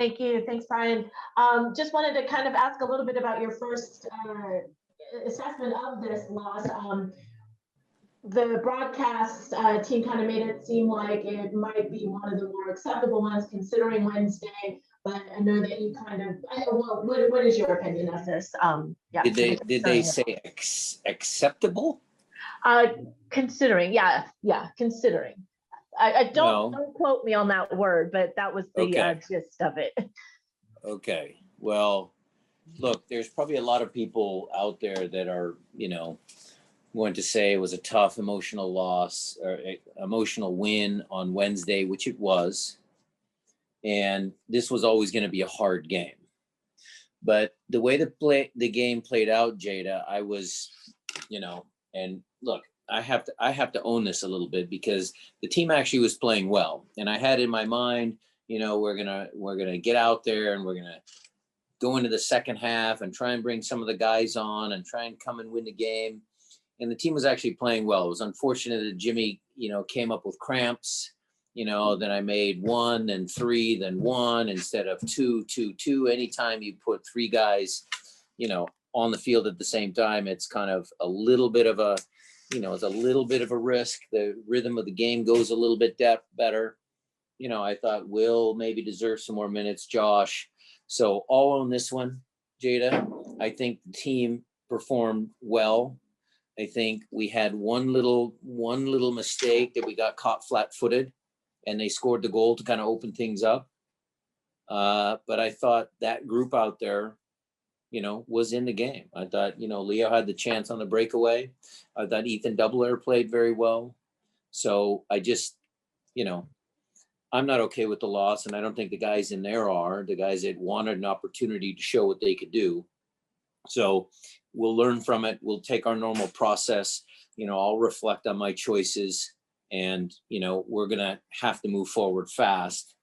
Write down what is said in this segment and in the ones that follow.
Thank you. Thanks, Brian. Just wanted to kind of ask a little bit about your first assessment of this loss. The broadcast team kind of made it seem like it might be one of the more acceptable ones considering Wednesday, but I know that you kind of, what is your opinion of this? Yeah. Did they say acceptable? Considering, yeah, considering. Don't quote me on that word, but that was the gist of it. Okay. Well, look, there's probably a lot of people out there that are, going to say it was a tough emotional loss or emotional win on Wednesday, which it was. And this was always going to be a hard game. But the way the game played out, Jada, I was, and look, I have to own this a little bit because the team actually was playing well. And I had in my mind, we're gonna get out there and we're gonna go into the second half and try and bring some of the guys on and try and come and win the game. And the team was actually playing well. It was unfortunate that Jimmy, came up with cramps. Then I made 1, then 3, then 1 instead of 2, 2, 2. Anytime you put 3 guys, on the field at the same time, it's kind of a little bit of a, it's a little bit of a risk. The rhythm of the game goes a little bit better. I thought Will maybe deserves some more minutes, Josh. So all on this one, Jada, I think the team performed well. I think we had one little mistake that we got caught flat-footed, and they scored the goal to kind of open things up. But I thought that group out there, was in the game. I thought, Leo had the chance on the breakaway. I thought Ethan Doubler played very well. So I just, I'm not okay with the loss, and I don't think the guys in there are. The guys that wanted an opportunity to show what they could do. So we'll learn from it. We'll take our normal process. I'll reflect on my choices, and, we're going to have to move forward fast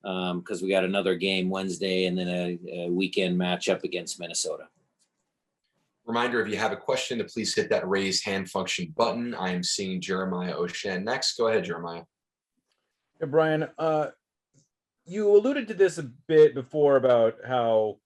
because we got another game Wednesday and then a weekend matchup against Minnesota. Reminder, if you have a question, to please hit that raise hand function button. I am seeing Jeremiah O'Shan next. Go ahead, Jeremiah. Hey, Brian, you alluded to this a bit before about how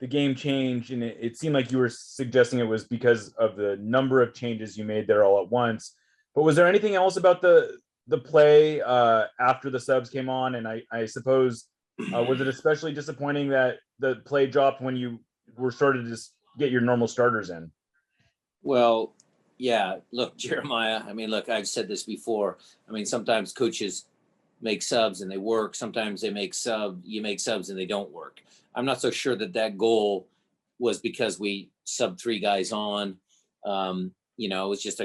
the game changed, and it seemed like you were suggesting it was because of the number of changes you made there all at once. But was there anything else about the play after the subs came on? And I suppose, was it especially disappointing that the play dropped when you were starting to just get your normal starters in? Well, yeah, look, Jeremiah, I've said this before. Sometimes coaches make subs and they work. Sometimes you make subs and they don't work. I'm not so sure that goal was because we subbed 3 guys on. It was just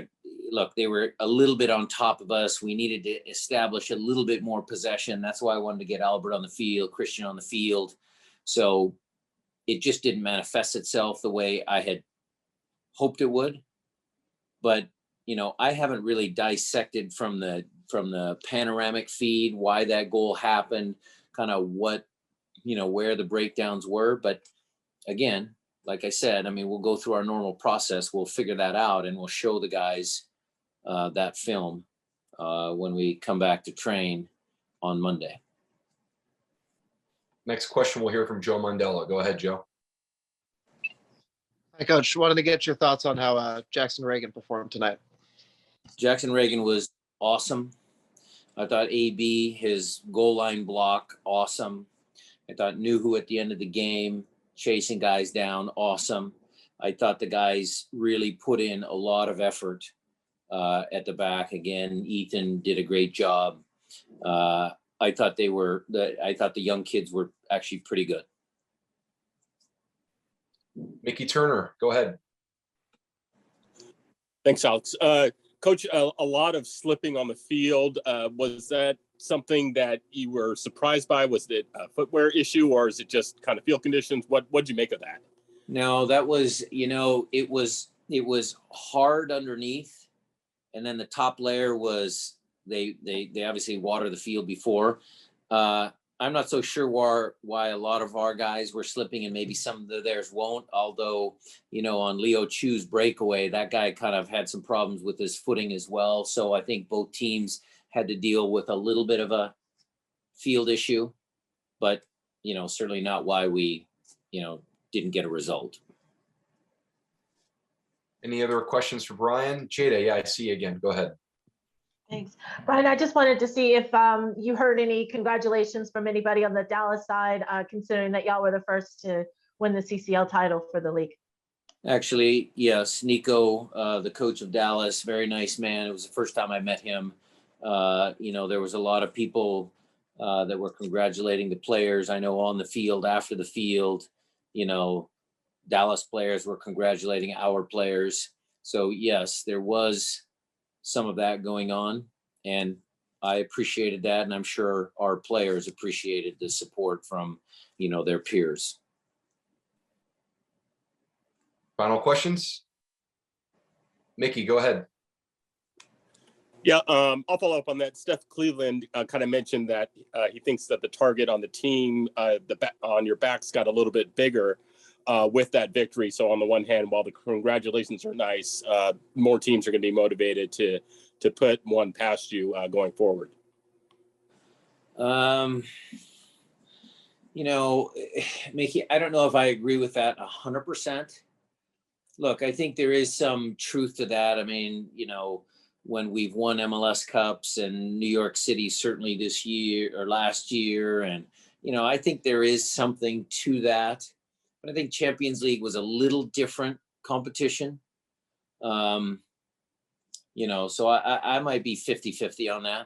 they were a little bit on top of us. We needed to establish a little bit more possession. That's why I wanted to get Albert on the field, Christian on the field. So it just didn't manifest itself the way I had hoped it would. But, I haven't really dissected from the panoramic feed why that goal happened, kind of what, where the breakdowns were. But again, like I said, we'll go through our normal process. We'll figure that out, and we'll show the guys that film when we come back to train on Monday. Next question, we'll hear from Joe Mondella. Go ahead, Joe. Hi, Coach. Wanted to get your thoughts on how Jackson Reagan performed tonight. Jackson Reagan was awesome. I thought AB, his goal line block, awesome. I thought Nuhu at the end of the game, chasing guys down, awesome. I thought the guys really put in a lot of effort at the back. Again, Ethan did a great job. I thought the young kids were actually pretty good. Mickey Turner, go ahead. Thanks, Alex. Coach, a lot of slipping on the field. Was that something that you were surprised by? Was it a footwear issue, or is it just kind of field conditions? What'd you make of that? No, that was, it was hard underneath. And then the top layer was, they obviously water the field before. I'm not so sure why a lot of our guys were slipping and maybe some of theirs won't. Although, on Leo Chu's breakaway, that guy kind of had some problems with his footing as well. So I think both teams had to deal with a little bit of a field issue. But certainly not why we, didn't get a result. Any other questions for Brian? Jada, yeah, I see you again. Go ahead. Thanks. Brian, I just wanted to see if you heard any congratulations from anybody on the Dallas side, considering that y'all were the first to win the CCL title for the league. Actually, yes, Nico, the coach of Dallas, very nice man. It was the first time I met him. There was a lot of people that were congratulating the players. I know on the field, after the field, Dallas players were congratulating our players. So yes, there was some of that going on, and I appreciated that, and I'm sure our players appreciated the support from, their peers. Final questions? Mickey, go ahead. Yeah, I'll follow up on that. Steph Cleveland kind of mentioned that he thinks that the target on the team, on your backs, got a little bit bigger with that victory. So on the one hand, while the congratulations are nice, more teams are going to be motivated to put one past you going forward. Mickey, I don't know if I agree with that 100%. Look, I think there is some truth to that. I mean, when we've won MLS Cups and New York City, certainly this year or last year. And, I think there is something to that. But I think Champions League was a little different competition. So I might be 50-50 on that.